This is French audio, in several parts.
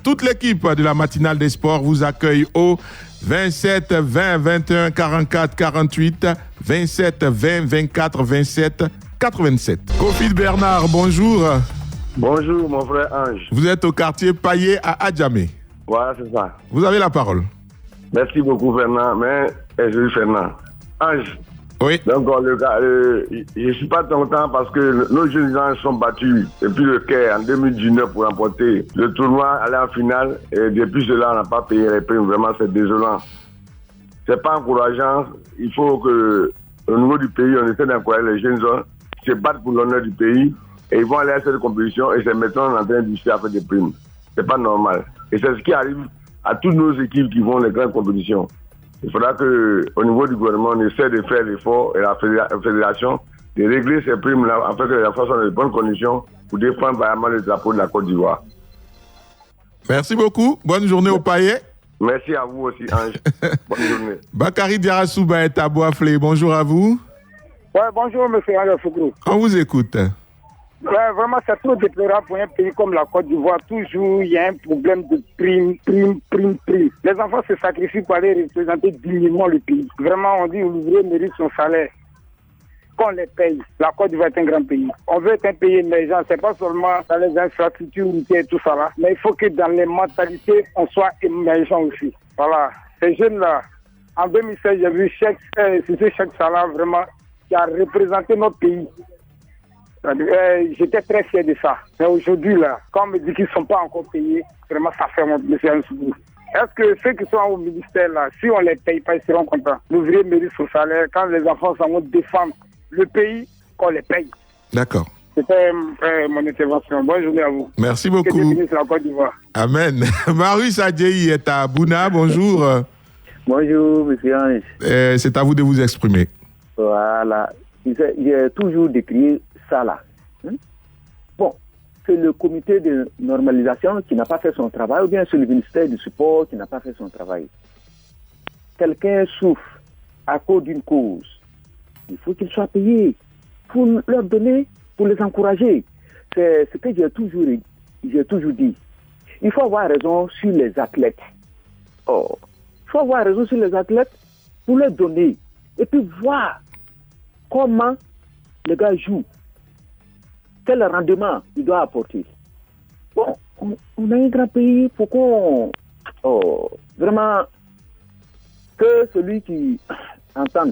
Toute l'équipe de la matinale des sports vous accueille au 27 20 21 44 48, 27 20 24 27 87. Kofi Bernard, bonjour. Bonjour mon frère Ange. Vous êtes au quartier Paillé à Adjamé. Voilà, c'est ça. Vous avez la parole. Merci beaucoup Fernand, mais je suis Fernand. Ange. Oui. Donc je ne suis pas content parce que nos jeunes gens sont battus depuis le Caire en 2019 pour remporter le tournoi, aller en finale, et depuis cela on n'a pas payé les primes. Vraiment c'est désolant. C'est pas encourageant. Il faut que au niveau du pays on essaie d'encourager les jeunes gens se battre pour l'honneur du pays et ils vont aller à cette compétition et c'est maintenant en train de faire des primes. C'est pas normal. Et c'est ce qui arrive à toutes nos équipes qui vont les grandes compétitions. Il faudra qu'au niveau du gouvernement, on essaie de faire l'effort et la fédération de régler ces primes-là afin que les enfants soient dans de bonnes conditions pour défendre vraiment le drapeau de la Côte d'Ivoire. Merci beaucoup. Bonne journée au Paillet. Merci à vous aussi, Ange. Bonne journée. Bakary Diarrassouba est à Boisflé. Bonjour à vous. Ouais, bonjour, monsieur André Foucault. On vous écoute. Ouais, vraiment, c'est trop déplorable pour un pays comme la Côte d'Ivoire. Toujours, il y a un problème de prime. Les enfants se sacrifient pour aller représenter dignement le pays. Vraiment, on dit l'ouvrier mérite son salaire. Qu'on les paye. La Côte d'Ivoire est un grand pays. On veut être un pays émergent. C'est pas seulement dans les infrastructures et tout ça là. Mais il faut que dans les mentalités, on soit émergent aussi. Voilà. Ces jeunes-là, en 2016, j'ai vu Cheikh Salah vraiment qui a représenté notre pays. J'étais très fier de ça. Mais aujourd'hui, là, quand on me dit qu'ils ne sont pas encore payés, vraiment, ça fait mon monsieur Ansou. Est-ce que ceux qui sont au ministère, là, si on ne les paye pas, ils seront contents? L'ouvrier mérite son salaire. Quand les enfants s'en vont défendre le pays, qu'on les paye. D'accord. C'était mon intervention. Bonne journée à vous. Merci beaucoup. Que Dieu bénisse la Côte d'Ivoire. Amen. Marius Adjeyi est à Bouna. Bonjour. Bonjour, monsieur Ange. C'est à vous de vous exprimer. Voilà. J'ai toujours décrié ça là. Bon, c'est le comité de normalisation qui n'a pas fait son travail ou bien c'est le ministère du support qui n'a pas fait son travail. Quelqu'un souffre à cause d'une cause. Il faut qu'il soit payé pour leur donner, pour les encourager. C'est ce que j'ai toujours dit. Il faut avoir raison sur les athlètes. Oh, il faut avoir raison sur les athlètes pour leur donner et puis voir comment les gars jouent. Quel rendement il doit apporter. Bon, on a un grand pays, pour qu'on... vraiment, que celui qui entend,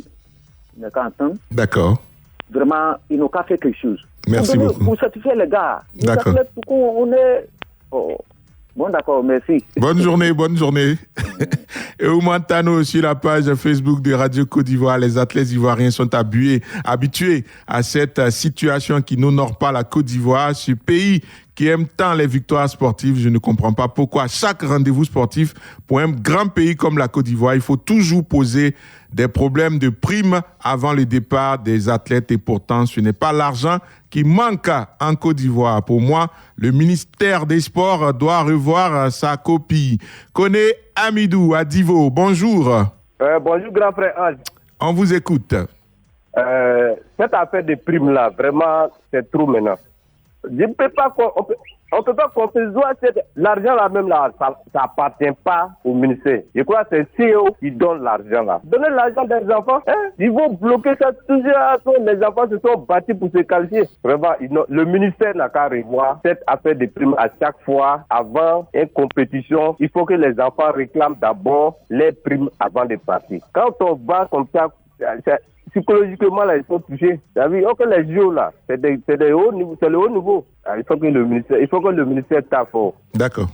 il n'a qu'à entendre. D'accord. Vraiment, il n'a qu'à faire quelque chose. Merci beaucoup. Pour satisfaire les gars. D'accord. Pour qu'on est... Bon, d'accord, merci. Bonne journée. Et au Montano, sur la page Facebook de Radio Côte d'Ivoire, les athlètes ivoiriens sont habitués à cette situation qui n'honore pas la Côte d'Ivoire, ce pays qui aime tant les victoires sportives. Je ne comprends pas pourquoi à chaque rendez-vous sportif, pour un grand pays comme la Côte d'Ivoire, il faut toujours poser des problèmes de primes avant le départ des athlètes. Et pourtant, ce n'est pas l'argent qui manque en Côte d'Ivoire. Pour moi, le ministère des Sports doit revoir sa copie. Koné Amidou à Divo, bonjour. Bonjour grand frère Ange. On vous écoute. Cette affaire de primes-là, vraiment, c'est trop maintenant. On ne peut pas concevoir l'argent là même là, ça appartient pas au ministère. Je crois que c'est CEO qui donne l'argent là. Donner l'argent des enfants, ils vont bloquer ça toujours. Les enfants se sont battus pour se qualifier. Vraiment, le ministère n'a qu'à revoir cette affaire de primes à chaque fois avant une compétition. Il faut que les enfants réclament d'abord les primes avant de partir. Quand on va comme ça, psychologiquement, là, ils sont touchés. Que les jeux, là, c'est le haut niveau. Il faut que le ministère tape fort. D'accord.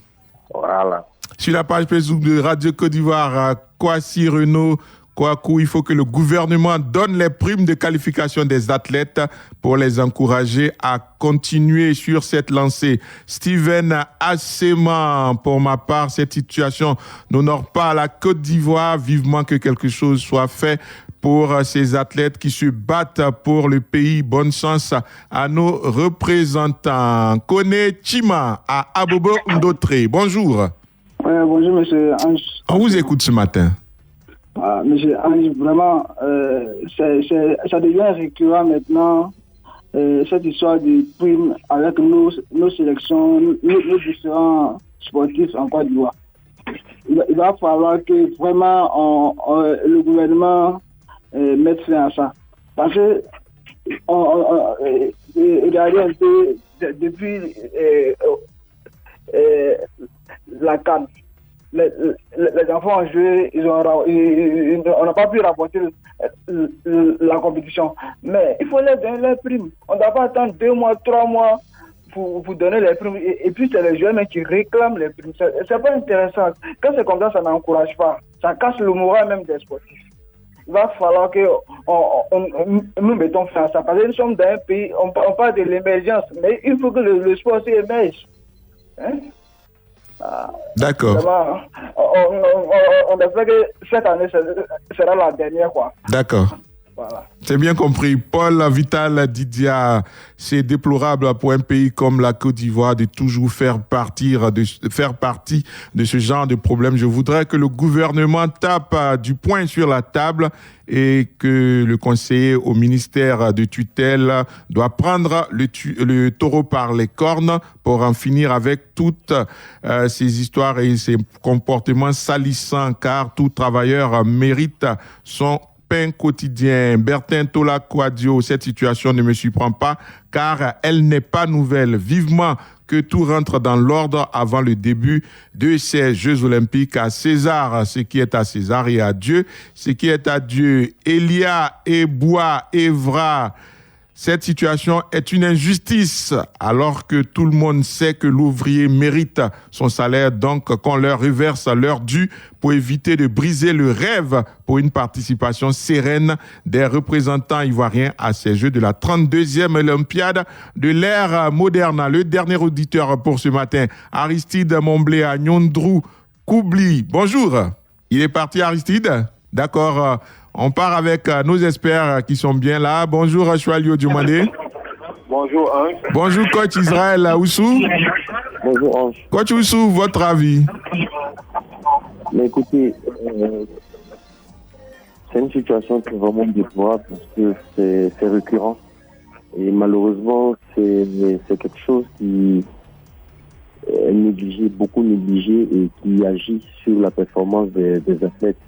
Voilà. Sur la page Facebook de Radio Côte d'Ivoire, Kwasi Renaud, Kouakou, il faut que le gouvernement donne les primes de qualification des athlètes pour les encourager à continuer sur cette lancée. Steven Assema, pour ma part, cette situation n'honore pas la Côte d'Ivoire. Vivement que quelque chose soit fait pour ces athlètes qui se battent pour le pays. Bonne chance à nos représentants. Koné Chima à Abobo Ndotré. Bonjour. Bonjour, monsieur Ange. On vous écoute ce matin. Monsieur Ange, vraiment, ça devient récurrent maintenant, cette histoire de primes avec nos sélections, nos différents sportifs en Côte d'Ivoire. Il va falloir que vraiment le gouvernement mette fin à ça. Parce que regardez un peu depuis la CAN, les enfants ont joué, on n'a pas pu rapporter la compétition. Mais il faut leur donner leurs primes. On ne doit pas attendre 2 mois, 3 mois pour donner les primes. Et puis c'est les jeunes qui réclament les primes. C'est pas intéressant. Quand c'est comme ça n'encourage pas. Ça casse le moral même des sportifs. Il va falloir que nous mettons fin à ça. Parce que nous sommes dans un pays, on parle de l'émergence, mais il faut que le sport émerge. Hein? D'accord. On espère que cette année sera la dernière, quoi. D'accord. Voilà. C'est bien compris. Paul Vital Didia, c'est déplorable pour un pays comme la Côte d'Ivoire de toujours faire partie de ce genre de problème. Je voudrais que le gouvernement tape du poing sur la table et que le conseiller au ministère de tutelle doit prendre le taureau par les cornes pour en finir avec toutes ces histoires et ces comportements salissants, car tout travailleur mérite son pain quotidien. Bertin Tola Kouadio, cette situation ne me surprend pas car elle n'est pas nouvelle. Vivement que tout rentre dans l'ordre avant le début de ces Jeux Olympiques. À César, ce qui est à César, et à Dieu, ce qui est à Dieu. Elia, Ebois, Evra, cette situation est une injustice alors que tout le monde sait que l'ouvrier mérite son salaire, donc qu'on leur reverse leur dû pour éviter de briser le rêve pour une participation sereine des représentants ivoiriens à ces Jeux de la 32e Olympiade de l'ère moderne. Le dernier auditeur pour ce matin, Aristide Momblé à Nyondrou Koubli. Bonjour. Il est parti, Aristide? D'accord. On part avec nos experts qui sont bien là. Bonjour, Choualio Diomandé. Bonjour, Ange. Bonjour, coach Israël Oussou. Bonjour, Ange. Coach Oussou, votre avis? Mais écoutez, c'est une situation qui est vraiment déplorable parce que c'est récurrent. Et malheureusement, c'est quelque chose qui est négligé, beaucoup négligé et qui agit sur la performance des athlètes.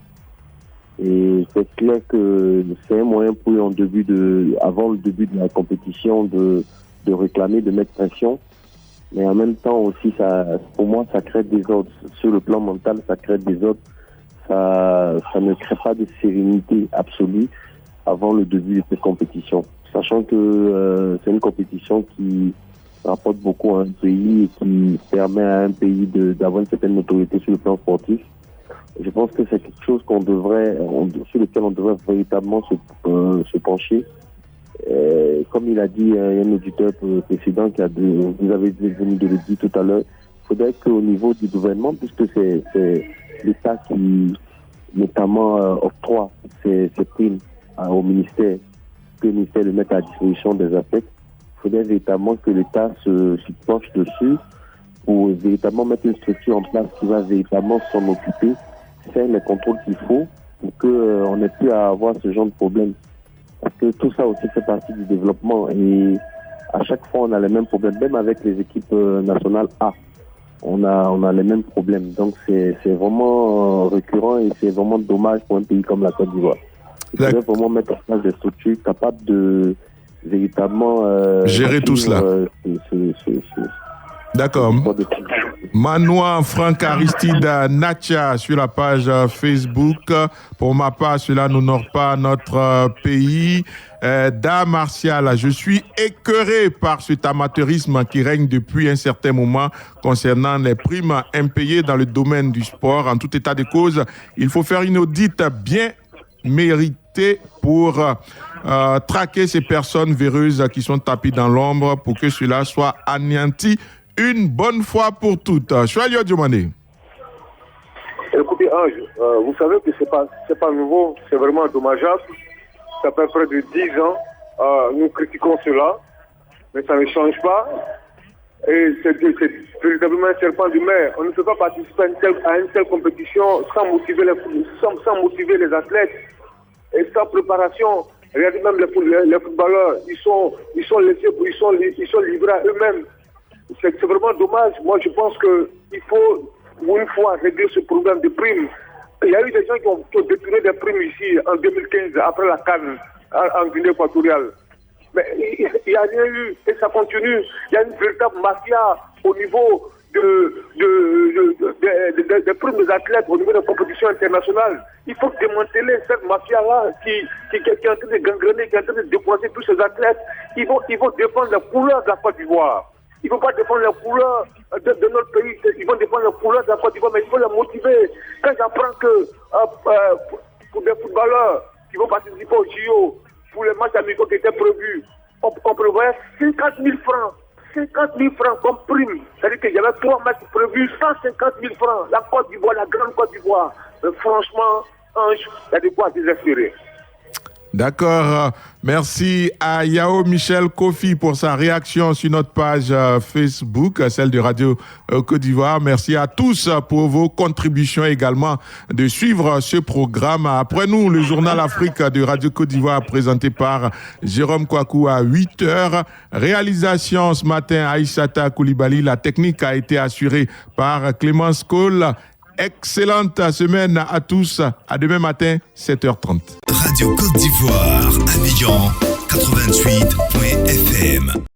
Et c'est clair que c'est un moyen pour eux avant le début de la compétition de réclamer, de mettre pression. Mais en même temps aussi, pour moi, ça crée des ordres. Sur le plan mental, ça crée des ordres. Ça ne crée pas de sérénité absolue avant le début de cette compétition. Sachant que c'est une compétition qui rapporte beaucoup à un pays et qui permet à un pays d'avoir une certaine notoriété sur le plan sportif. Je pense que c'est quelque chose sur lequel on devrait véritablement se pencher. Comme il a dit, il y a un auditeur précédent vous avez venu de le dire tout à l'heure, il faudrait qu'au niveau du gouvernement, puisque c'est l'État qui notamment octroie ces primes au ministère, que le ministère le mette à disposition des athlètes, il faudrait véritablement que l'État se penche dessus pour véritablement mettre une structure en place qui va véritablement s'en occuper, faire les contrôles qu'il faut pour qu'on n'ait plus à avoir ce genre de problème. Parce que tout ça aussi fait partie du développement et à chaque fois on a les mêmes problèmes, même avec les équipes nationales A. On a les mêmes problèmes. Donc c'est vraiment récurrent et c'est vraiment dommage pour un pays comme la Côte d'Ivoire. Il faudrait vraiment mettre en place des structures capables de véritablement gérer tout cela. D'accord. Manoa Franck Aristide Nacha sur la page Facebook. Pour ma part, cela n'honore pas notre pays. Da Martial, je suis écœuré par cet amateurisme qui règne depuis un certain moment concernant les primes impayées dans le domaine du sport. En tout état de cause, il faut faire une audite bien méritée pour traquer ces personnes véreuses qui sont tapées dans l'ombre pour que cela soit anéanti une bonne fois pour toutes. Choualio Diomandé. Écoutez, Ange, vous savez que c'est pas nouveau, c'est vraiment dommageable. Ça fait près de 10 ans, nous critiquons cela, mais ça ne change pas. Et c'est véritablement un serpent de mer. On ne peut pas participer à une telle compétition sans motiver les athlètes et sans préparation. Regardez même les footballeurs, ils sont livrés à eux-mêmes. c'est vraiment dommage. Moi, je pense qu'il faut, une fois, régler ce problème de primes. Il y a eu des gens qui ont détourné des primes ici en 2015, après la CAN, en Guinée équatoriale. Mais il n'y a rien eu, et ça continue. Il y a une véritable mafia au niveau des primes des athlètes, au niveau des compétitions internationales. Il faut démanteler cette mafia-là qui est en train de gangrener, qui est en train de déposer tous ces athlètes. Ils vont défendre la couleur de la Côte d'Ivoire. Ils ne vont pas défendre la couleur de notre pays, ils vont défendre la couleur de la Côte d'Ivoire, mais il faut la motiver. Quand j'apprends que pour des footballeurs qui vont participer au JO, pour les matchs amicaux qui étaient prévus, on prévoyait 50 000 francs. 50 000 francs comme prime. C'est-à-dire qu'il y avait 3 matchs prévus, 150 000 francs. La Côte d'Ivoire, la grande Côte d'Ivoire. Mais franchement, Ange, il y a de quoi désespérer. D'accord. Merci à Yao Michel Kofi pour sa réaction sur notre page Facebook, celle de Radio Côte d'Ivoire. Merci à tous pour vos contributions également de suivre ce programme. Après nous, le journal Afrique de Radio Côte d'Ivoire présenté par Jérôme Kouakou à 8h. Réalisation ce matin, Aïssata Koulibaly. La technique a été assurée par Clémence Cole. Excellente semaine à tous. À demain matin, 7h30. Radio Côte d'Ivoire, Abidjan, 88.fm.